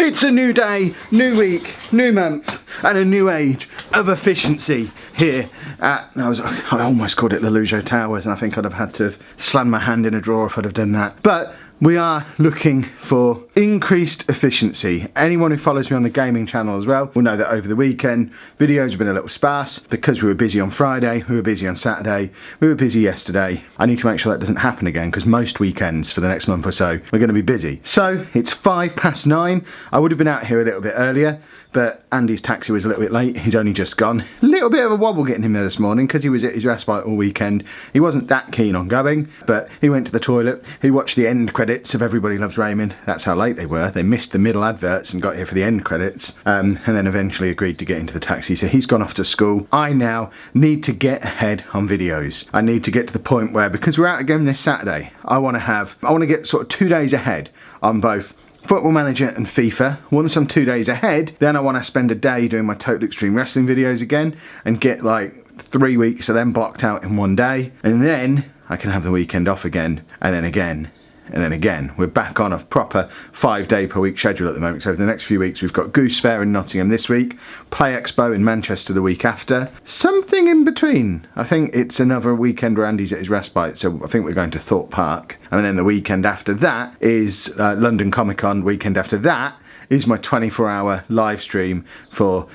It's a new day, new week, new month, and a new age of efficiency here at, I almost called it Lollujo Towers, and I think I'd have had to have slammed my hand in a drawer if I'd have done that. But we are looking for increased efficiency. Anyone who follows me on the gaming channel as well will know that over the weekend, videos have been a little sparse because we were busy on Friday, we were busy on Saturday, we were busy yesterday. I need to make sure that doesn't happen again because most weekends for the next month or so, we're going to be busy. So it's 9:05. I would have been out here a little bit earlier, but Andy's taxi was a little bit late. He's only just gone. A little bit of a wobble getting him there this morning because he was at his respite all weekend. He wasn't that keen on going, but he went to the toilet. He watched the end credits of Everybody Loves Raymond. That's how late they were. They missed the middle adverts and got here for the end credits, and then eventually agreed to get into the taxi. So he's gone off to school. I now need to get ahead on videos. I need to get to the point where, because we're out again this Saturday, I want to get sort of 2 days ahead on both Football Manager and FIFA. Once I'm 2 days ahead, then I want to spend a day doing my Total Extreme Wrestling videos again and get like 3 weeks of them blocked out in one day, and then I can have the weekend off again, and then again. And then again, we're back on a proper 5 day per week schedule at the moment. So over the next few weeks, we've got Goose Fair in Nottingham this week, Play Expo in Manchester the week after, something in between. I think it's another weekend where Andy's at his respite, so I think we're going to Thorpe Park. And then the weekend after that is London Comic Con. Weekend after that is my 24-hour live stream for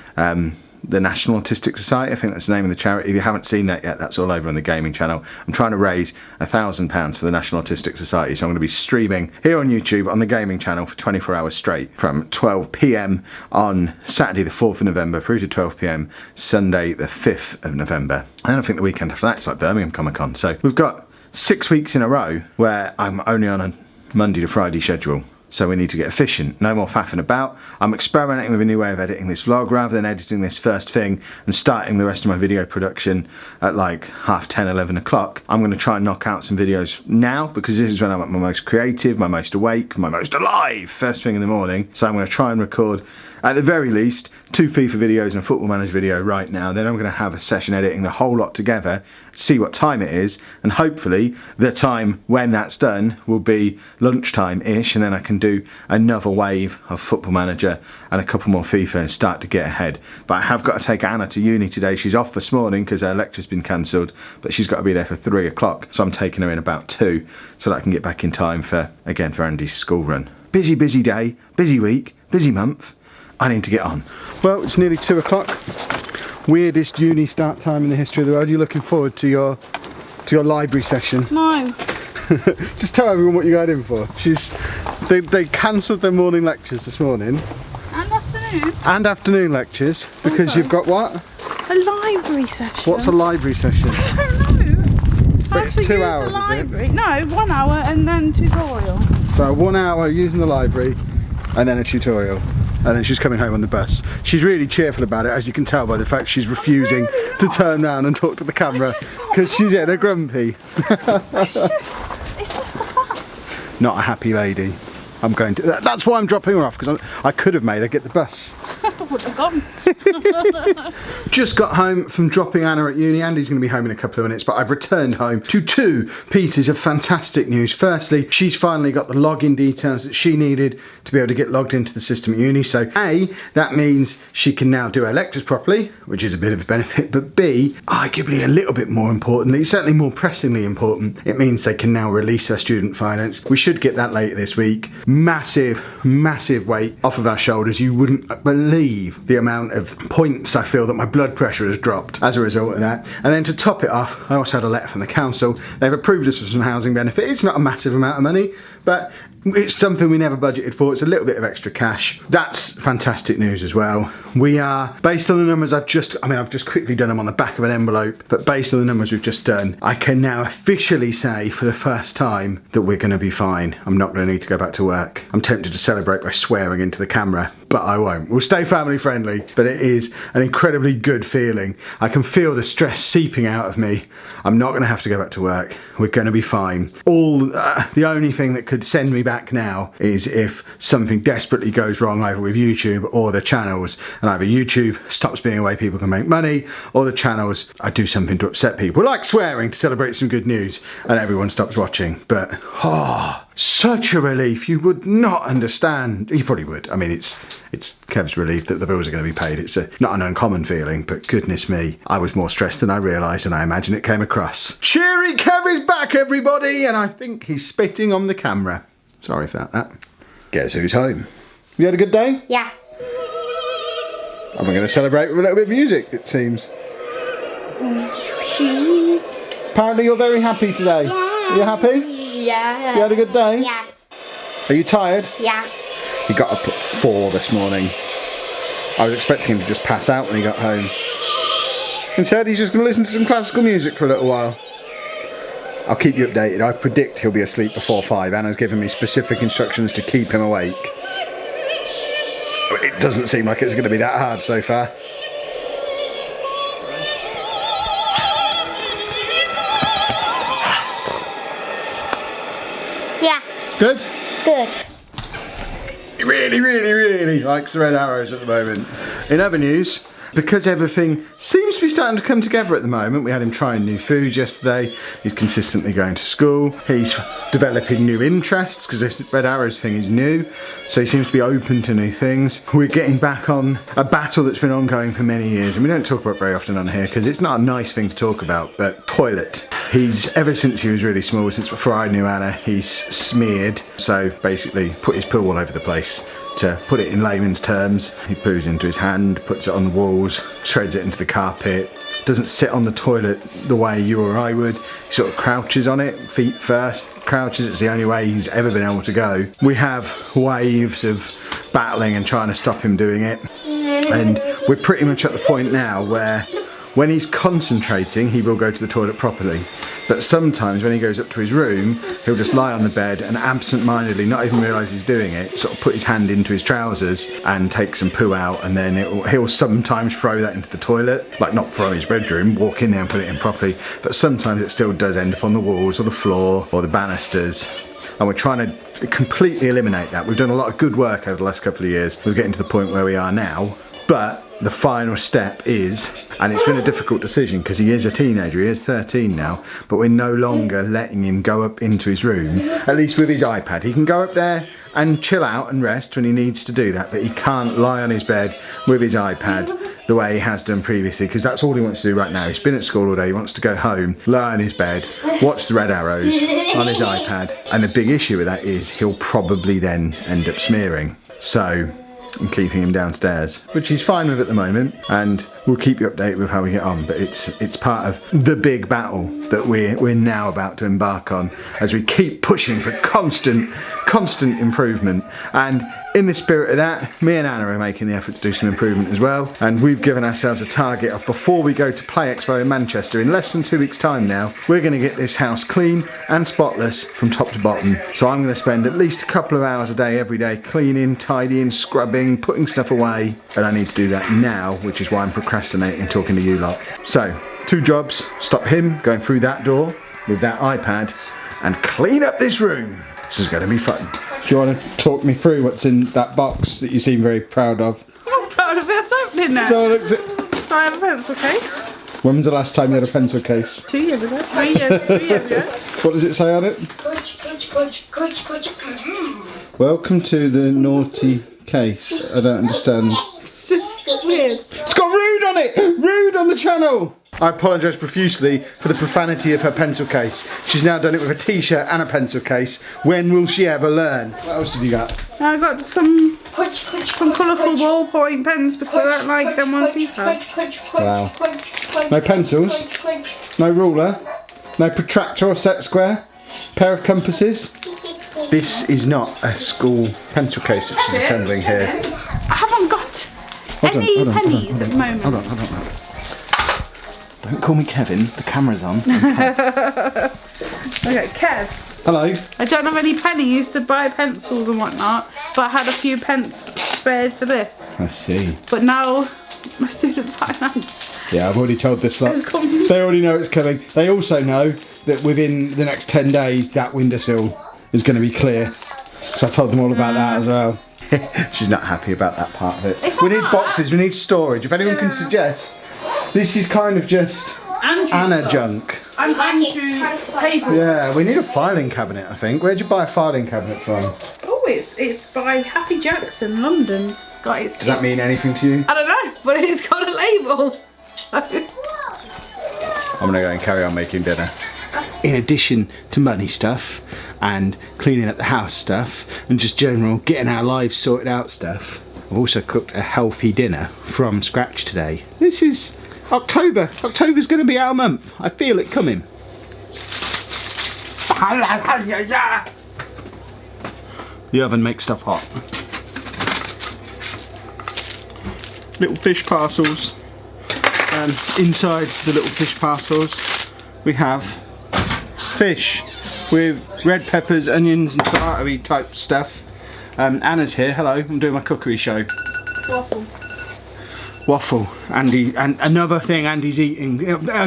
the National Autistic Society. I think that's the name of the charity. If you haven't seen that yet, that's all over on the gaming channel. I'm trying to raise £1,000 for the National Autistic Society, so I'm going to be streaming here on YouTube on the gaming channel for 24 hours straight from 12 PM on Saturday the 4th of November through to 12 PM Sunday the 5th of November. And I think the weekend after that it's like Birmingham Comic Con. So we've got 6 weeks in a row where I'm only on a Monday to Friday schedule. So we need to get efficient, no more faffing about. I'm experimenting with a new way of editing this vlog. Rather than editing this first thing and starting the rest of my video production at like 10:30, 11 o'clock, I'm going to try and knock out some videos now because this is when I'm at my most creative, my most awake, my most alive, first thing in the morning. So I'm going to try and record, at the very least, 2 FIFA videos and a Football Manager video right now. Then I'm going to have a session editing the whole lot together, see what time it is, and hopefully the time when that's done will be lunchtime-ish, and then I can do another wave of Football Manager and a couple more FIFA and start to get ahead. But I have got to take Anna to uni today. She's off this morning because her lecture's been cancelled, but she's got to be there for 3 o'clock, so I'm taking her in about 2 so that I can get back in time for Andy's school run. Busy day, busy week, busy month. I need to get on. Well, it's nearly 2 o'clock. Weirdest uni start time in the history of the world. Are you looking forward to your library session? No. Just tell everyone what you got in for. They cancelled their morning lectures this morning. And afternoon. And afternoon lectures because Okay. you've got what? A library session. What's a library session? I don't know. But it's 2 hours, is it? No, 1 hour and then tutorial. So 1 hour using the library and then a tutorial. And then she's coming home on the bus. She's really cheerful about it, as you can tell by the fact she's refusing to turn around and talk to the camera because she's in a grumpy. It's just the fun. Not a happy lady. I'm going to. That's why I'm dropping her off, because I could have made her get the bus. I would have gone. Just got home from dropping Anna at uni. Andy's going to be home in a couple of minutes, but I've returned home to 2 pieces of fantastic news. Firstly, she's finally got the login details that she needed to be able to get logged into the system at uni. So A, that means she can now do her lectures properly, which is a bit of a benefit, but B, arguably a little bit more importantly, certainly more pressingly important, it means they can now release her student finance. We should get that later this week. Massive weight off of our shoulders. You wouldn't believe the amount of points I feel that my blood pressure has dropped as a result of that. And then to top it off, I also had a letter from the council. They've approved us for some housing benefit. It's not a massive amount of money, but it's something we never budgeted for. It's a little bit of extra cash. That's fantastic news as well. We are, based on the numbers I've just quickly done them on the back of an envelope, but based on the numbers we've just done, I can now officially say for the first time that we're going to be fine. I'm not going to need to go back to work. I'm tempted to celebrate by swearing into the camera, but I won't. We'll stay family friendly, but it is an incredibly good feeling. I can feel the stress seeping out of me. I'm not going to have to go back to work. We're going to be fine. The only thing that could send me back now is if something desperately goes wrong either with YouTube or the channels, and either YouTube stops being a way people can make money, or the channels, I do something to upset people, like swearing to celebrate some good news, and everyone stops watching. But Such a relief, you would not understand. You probably would. I mean, it's Kev's relief that the bills are going to be paid. It's not an uncommon feeling, but goodness me, I was more stressed than I realised, and I imagine it came across. Cheery Kev is back, everybody, and I think he's spitting on the camera. Sorry about that. Guess who's home? You had a good day? Yeah. And we're going to celebrate with a little bit of music, it seems. Apparently you're very happy today. Yeah. Are you happy? Yeah. You had a good day? Yes. Are you tired? Yeah. He got up at 4 this morning. I was expecting him to just pass out when he got home. Instead, he's just going to listen to some classical music for a little while. I'll keep you updated. I predict he'll be asleep before 5. Anna's given me specific instructions to keep him awake. It doesn't seem like it's going to be that hard so far. Yeah. Good? Good. He really likes the red arrows at the moment. In other news, because everything seems to be starting to come together at the moment, we had him trying new foods yesterday. He's consistently going to school. He's developing new interests because this red arrows thing is new. So he seems to be open to new things. We're getting back on a battle that's been ongoing for many years. And we don't talk about it very often on here because it's not a nice thing to talk about, but toilet. He's, ever since he was really small, since before I knew Anna, he's smeared. So basically put his poo all over the place. To put it in layman's terms, he poos into his hand, puts it on the walls, shreds it into the carpet, doesn't sit on the toilet the way you or I would. He sort of crouches on it, feet first, crouches. It's the only way he's ever been able to go. We have waves of battling and trying to stop him doing it. And we're pretty much at the point now where when he's concentrating, he will go to the toilet properly. But sometimes when he goes up to his room, he'll just lie on the bed and absent-mindedly, not even realise he's doing it, sort of put his hand into his trousers and take some poo out, and then he'll sometimes throw that into the toilet. Like, not from his bedroom, walk in there and put it in properly, but sometimes it still does end up on the walls or the floor or the banisters. And we're trying to completely eliminate that. We've done a lot of good work over the last couple of years. We're getting to the point where we are now, but the final step is, and it's been a difficult decision because he is a teenager, he is 13 now, but we're no longer letting him go up into his room, at least with his iPad. He can go up there and chill out and rest when he needs to do that, but he can't lie on his bed with his iPad the way he has done previously, because that's all he wants to do right now. He's been at school all day, he wants to go home, lie on his bed, watch the red arrows on his iPad, and the big issue with that is he'll probably then end up smearing. So I'm keeping him downstairs, which he's fine with at the moment, and we'll keep you updated with how we get on. But it's part of the big battle that we're now about to embark on as we keep pushing for constant improvement. And in the spirit of that, me and Anna are making the effort to do some improvement as well, and we've given ourselves a target of, before we go to Play Expo in Manchester in less than 2 weeks' time now, we're going to get this house clean and spotless from top to bottom. So I'm going to spend at least a couple of hours a day every day cleaning, tidying, scrubbing, putting stuff away, and I need to do that now, which is why I'm procrastinating talking to you lot. So 2 jobs: stop him going through that door with that iPad and clean up this room. This is going to be fun. Do you want to talk me through what's in that box that you seem very proud of? I'm proud of it. It's opening now. So looks it. Do I have a pencil case? When was the last time you had a pencil case? 2 years ago. 3 years. 3 years ago. What does it say on it? Welcome to the naughty case. I don't understand. It's just weird. It's got rude on it! Rude on the channel! I apologise profusely for the profanity of her pencil case. She's now done it with a t-shirt and a pencil case. When will she ever learn? What else have you got? I got some colourful ballpoint pens because I don't like them ones you have. Wow. No pencils? No ruler? No protractor or set square? Pair of compasses? This is not a school pencil case that she's assembling here. I haven't got any pennies at the moment. Hold on. Don't call me Kevin, the camera's on. Okay, Kev. Hello. I don't have any pennies to buy pencils and whatnot, but I had a few pence spared for this. I see. But now, my student finance. Yeah, I've already told this lot. It's coming. They already know it's coming. They also know that within the next 10 days, that windowsill is going to be clear. So I told them all about that as well. She's not happy about that part of it. We need boxes, we need storage. If anyone can suggest, this is kind of just Anna junk. And to paper. Yeah, we need a filing cabinet, I think. Where'd you buy a filing cabinet from? Oh, it's by Happy Jackson, London. Does that mean anything to you? I don't know, but it's got a label. So. I'm gonna go and carry on making dinner. In addition to money stuff and cleaning up the house stuff and just general getting our lives sorted out stuff, I've also cooked a healthy dinner from scratch today. This is October. October's gonna be our month. I feel it coming. The oven makes stuff hot. Little fish parcels. And inside the little fish parcels we have fish with red peppers, onions and tomato-y type stuff. Anna's here, hello, I'm doing my cookery show. Waffle. Andy, and another thing Andy's eating.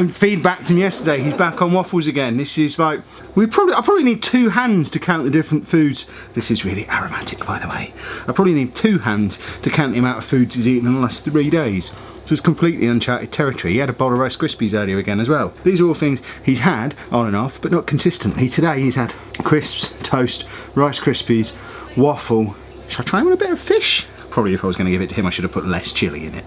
Feedback from yesterday, he's back on waffles again. This is like, I probably need 2 hands to count the different foods. This is really aromatic, by the way. I probably need 2 hands to count the amount of foods he's eaten in the last 3 days. So it's completely uncharted territory. He had a bowl of Rice Krispies earlier again as well. These are all things he's had on and off, but not consistently. Today he's had crisps, toast, Rice Krispies, waffle. Should I try him with a bit of fish? Probably if I was going to give it to him I should have put less chilli in it.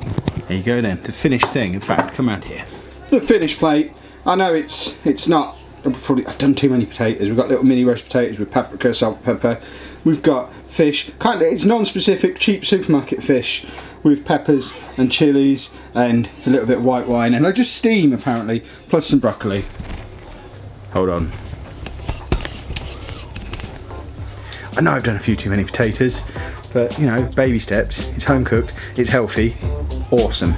There you go then, the finished thing. In fact, come around here. The finished plate. I know it's not, I've done too many potatoes. We've got little mini roast potatoes with paprika, salt, pepper. We've got fish, it's non-specific, cheap supermarket fish with peppers and chilies and a little bit of white wine, and I just steam apparently, plus some broccoli. Hold on. I know I've done a few too many potatoes, but you know, baby steps. It's home cooked, it's healthy, awesome.